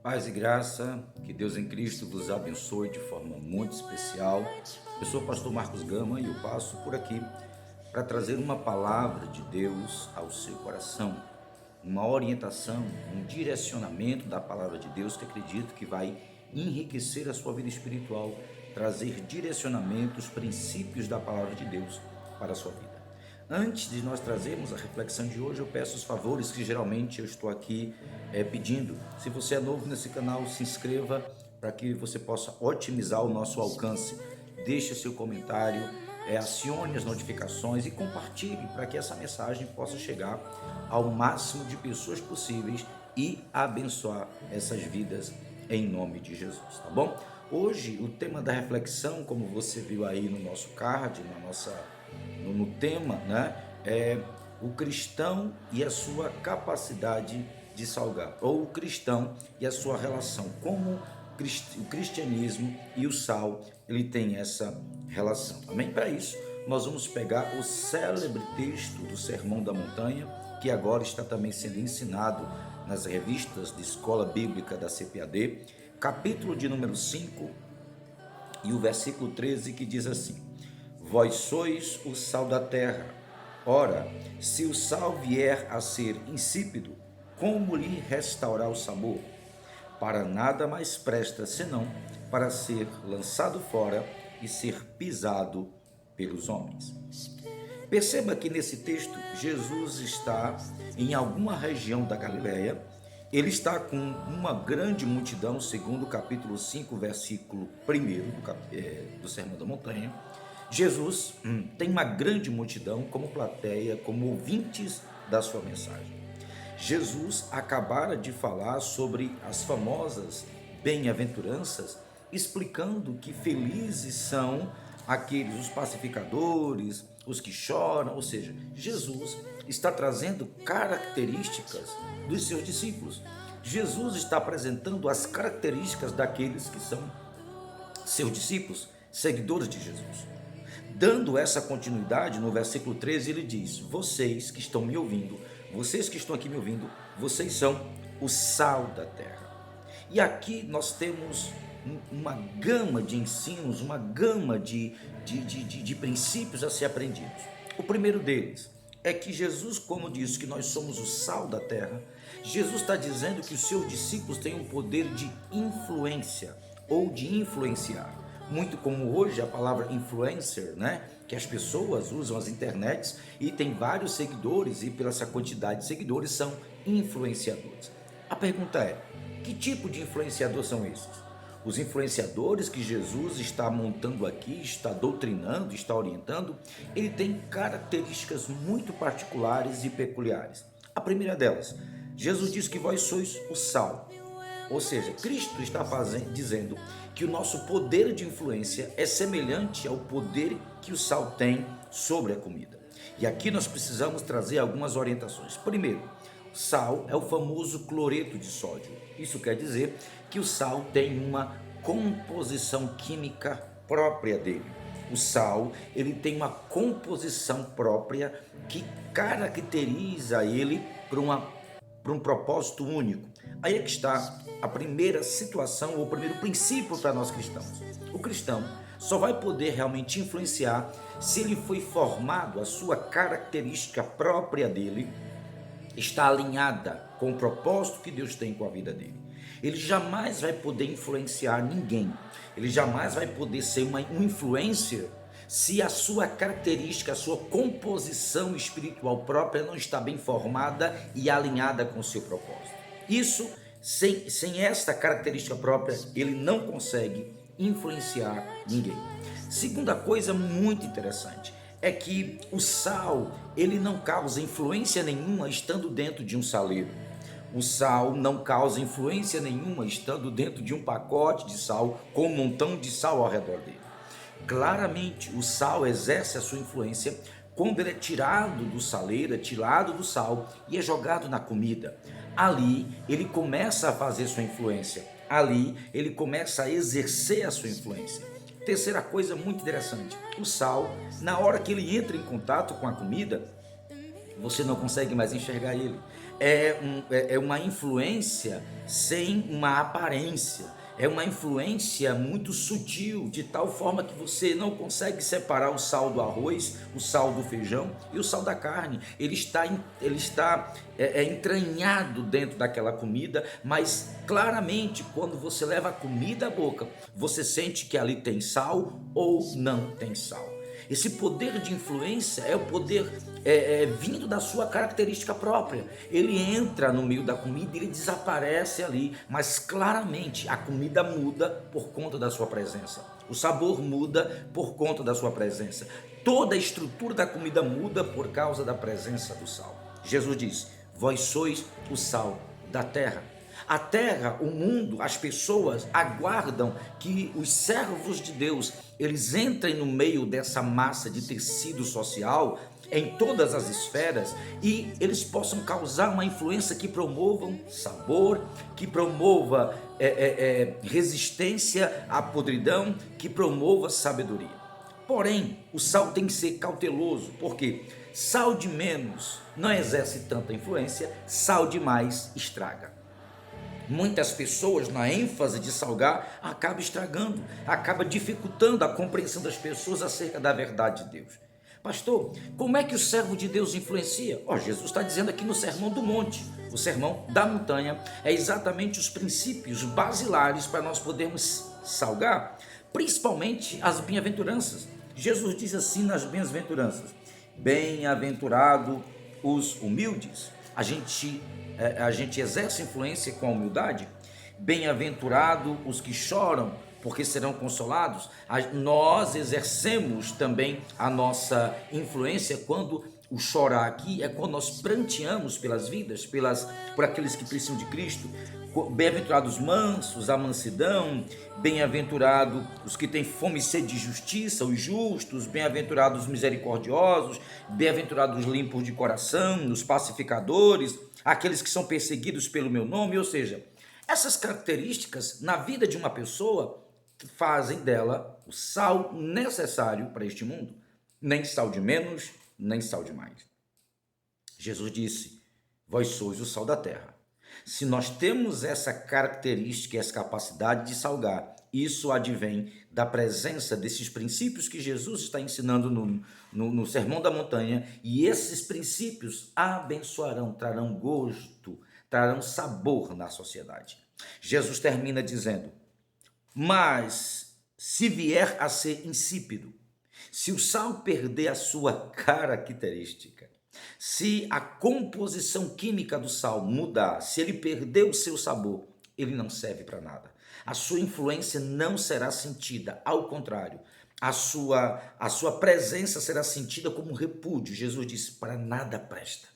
Paz e graça, que Deus em Cristo vos abençoe de forma muito especial. Eu sou o pastor Marcos Gama e eu passo por aqui para trazer uma palavra de Deus ao seu coração, uma orientação, um direcionamento da palavra de Deus que acredito que vai enriquecer a sua vida espiritual, trazer direcionamentos, princípios da palavra de Deus para a sua vida. Antes de nós trazermos a reflexão de hoje, eu peço os favores que geralmente eu estou aqui pedindo. Se você é novo nesse canal, se inscreva para que você possa otimizar o nosso alcance. Deixe seu comentário, acione as notificações e compartilhe para que essa mensagem possa chegar ao máximo de pessoas possíveis e abençoar essas vidas em nome de Jesus, tá bom? Hoje o tema da reflexão, como você viu aí no nosso card, no tema, né, é o cristão e a sua capacidade de salgar, ou o cristão e a sua relação, como o cristianismo e o sal, ele tem essa relação, amém? Para isso, nós vamos pegar o célebre texto do Sermão da Montanha, que agora está também sendo ensinado nas revistas de escola bíblica da CPAD, capítulo de número 5 e o versículo 13, que diz assim: Vós sois o sal da terra. Ora, se o sal vier a ser insípido, como lhe restaurar o sabor? Para nada mais presta senão para ser lançado fora e ser pisado pelos homens. Perceba que nesse texto Jesus está em alguma região da Galileia. Ele está com uma grande multidão, segundo o capítulo 5, versículo 1 do Sermão da Montanha. Jesus tem uma grande multidão como plateia, como ouvintes da sua mensagem. Jesus acabara de falar sobre as famosas bem-aventuranças, explicando que felizes são aqueles, os pacificadores, os que choram, ou seja, Jesus está trazendo características dos seus discípulos. Jesus está apresentando as características daqueles que são seus discípulos, seguidores de Jesus. Dando essa continuidade, no versículo 13, ele diz: vocês que estão me ouvindo, vocês que estão aqui me ouvindo, vocês são o sal da terra. E aqui nós temos uma gama de ensinos, uma gama de princípios a ser aprendidos. O primeiro deles é que Jesus, como disse que nós somos o sal da terra, Jesus está dizendo que os seus discípulos têm um poder de influência ou de influenciar. Muito como hoje a palavra influencer, né? Que as pessoas usam as internets e tem vários seguidores e pela essa quantidade de seguidores são influenciadores. A pergunta é, que tipo de influenciador são esses? Os influenciadores que Jesus está montando aqui, está doutrinando, está orientando, ele tem características muito particulares e peculiares. A primeira delas, Jesus diz que vós sois o sal. Ou seja, Cristo está dizendo que o nosso poder de influência é semelhante ao poder que o sal tem sobre a comida. E aqui nós precisamos trazer algumas orientações. Primeiro, sal é o famoso cloreto de sódio. Isso quer dizer que o sal tem uma composição química própria dele. O sal, ele tem uma composição própria que caracteriza ele para um propósito único. Aí é que está a primeira situação, ou o primeiro princípio para nós cristãos. O cristão só vai poder realmente influenciar se ele foi formado, a sua característica própria dele está alinhada com o propósito que Deus tem com a vida dele. Ele jamais vai poder influenciar ninguém, ele jamais vai poder ser um influencer se a sua característica, a sua composição espiritual própria não está bem formada e alinhada com o seu propósito. Isso, sem esta característica própria, ele não consegue influenciar ninguém. Segunda coisa muito interessante é que o sal, ele não causa influência nenhuma estando dentro de um saleiro. O sal não causa influência nenhuma estando dentro de um pacote de sal com um montão de sal ao redor dele. Claramente, o sal exerce a sua influência quando ele é tirado do saleiro, é tirado do sal e é jogado na comida. Ali, ele começa a fazer sua influência. Ali, ele começa a exercer a sua influência. Terceira coisa muito interessante, o sal, na hora que ele entra em contato com a comida, você não consegue mais enxergar ele. é uma influência sem uma aparência. É uma influência muito sutil, de tal forma que você não consegue separar o sal do arroz, o sal do feijão e o sal da carne. Ele está entranhado dentro daquela comida, mas claramente quando você leva a comida à boca, você sente que ali tem sal ou não tem sal. Esse poder de influência é o poder vindo da sua característica própria. Ele entra no meio da comida e ele desaparece ali, mas claramente a comida muda por conta da sua presença. O sabor muda por conta da sua presença. Toda a estrutura da comida muda por causa da presença do sal. Jesus diz: vós sois o sal da terra. A terra, o mundo, as pessoas aguardam que os servos de Deus, eles entrem no meio dessa massa de tecido social, em todas as esferas, e eles possam causar uma influência que promovam sabor, que promova resistência à podridão, que promova sabedoria. Porém, o sal tem que ser cauteloso, porque sal de menos não exerce tanta influência, sal de mais estraga. Muitas pessoas, na ênfase de salgar, acaba estragando, acaba dificultando a compreensão das pessoas acerca da verdade de Deus. Pastor, como é que o servo de Deus influencia? Jesus está dizendo aqui no Sermão do Monte, o Sermão da Montanha, é exatamente os princípios basilares para nós podermos salgar, principalmente as bem-aventuranças. Jesus diz assim nas bem-aventuranças: bem-aventurado os humildes. A gente exerce influência com a humildade. Bem-aventurado os que choram, porque serão consolados. Nós exercemos também a nossa influência quando o chorar aqui é quando nós pranteamos pelas vidas, por aqueles que precisam de Cristo. Bem-aventurados mansos, a mansidão. Bem-aventurado os que têm fome e sede de justiça, os justos. Bem-aventurados os misericordiosos. Bem-aventurados os limpos de coração, os pacificadores, aqueles que são perseguidos pelo meu nome. Ou seja, essas características na vida de uma pessoa fazem dela o sal necessário para este mundo. Nem sal de menos, nem sal de mais. Jesus disse: vós sois o sal da terra. Se nós temos essa característica, essa capacidade de salgar, isso advém da presença desses princípios que Jesus está ensinando no Sermão da Montanha, e esses princípios abençoarão, trarão gosto, trarão sabor na sociedade. Jesus termina dizendo: mas se vier a ser insípido, se o sal perder a sua característica, se a composição química do sal mudar, se ele perder o seu sabor, ele não serve para nada. A sua influência não será sentida, ao contrário, a sua presença será sentida como um repúdio. Jesus disse: para nada presta.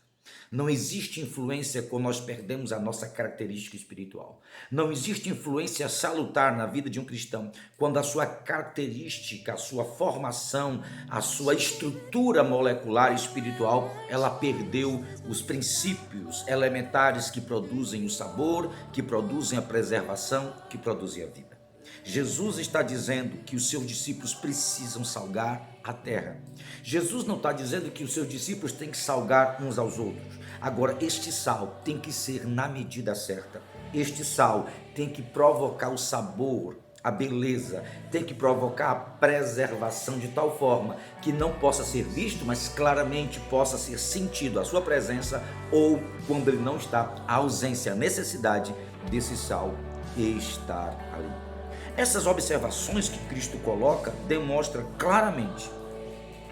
Não existe influência quando nós perdemos a nossa característica espiritual. Não existe influência salutar na vida de um cristão quando a sua característica, a sua formação, a sua estrutura molecular espiritual, ela perdeu os princípios elementares que produzem o sabor, que produzem a preservação, que produzem a vida. Jesus está dizendo que os seus discípulos precisam salgar a terra. Jesus não está dizendo que os seus discípulos têm que salgar uns aos outros. Agora, este sal tem que ser na medida certa. Este sal tem que provocar o sabor, a beleza, tem que provocar a preservação de tal forma que não possa ser visto, mas claramente possa ser sentido a sua presença, ou, quando ele não está, a ausência, a necessidade desse sal estar ali. Essas observações que Cristo coloca demonstram claramente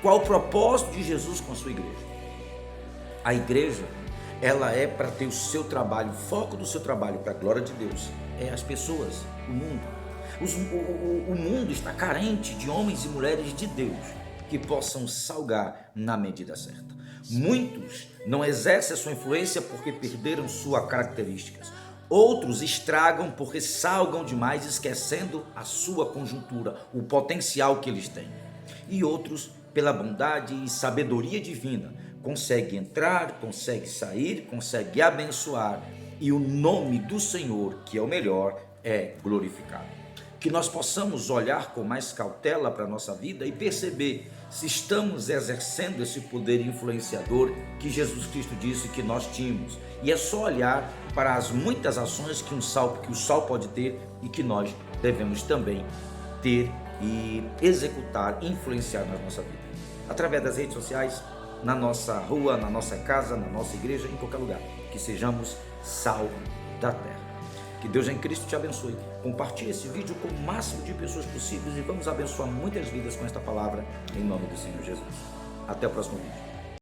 qual o propósito de Jesus com a sua igreja. A igreja, ela é para ter o seu trabalho, o foco do seu trabalho para a glória de Deus, é as pessoas, o mundo. O mundo está carente de homens e mulheres de Deus que possam salgar na medida certa. Muitos não exercem a sua influência porque perderam suas características. Outros estragam porque salgam demais, esquecendo a sua conjuntura, o potencial que eles têm. E outros, pela bondade e sabedoria divina, conseguem entrar, conseguem sair, conseguem abençoar, e o nome do Senhor, que é o melhor, é glorificado. que nós possamos olhar com mais cautela para a nossa vida e perceber se estamos exercendo esse poder influenciador que Jesus Cristo disse que nós tínhamos. E é só olhar para as muitas ações que o sal pode ter e que nós devemos também ter e executar, influenciar na nossa vida. Através das redes sociais, na nossa rua, na nossa casa, na nossa igreja, em qualquer lugar. Que sejamos sal da terra. Que Deus em Cristo te abençoe. Compartilhe esse vídeo com o máximo de pessoas possíveis e vamos abençoar muitas vidas com esta palavra, em nome do Senhor Jesus. Até o próximo vídeo.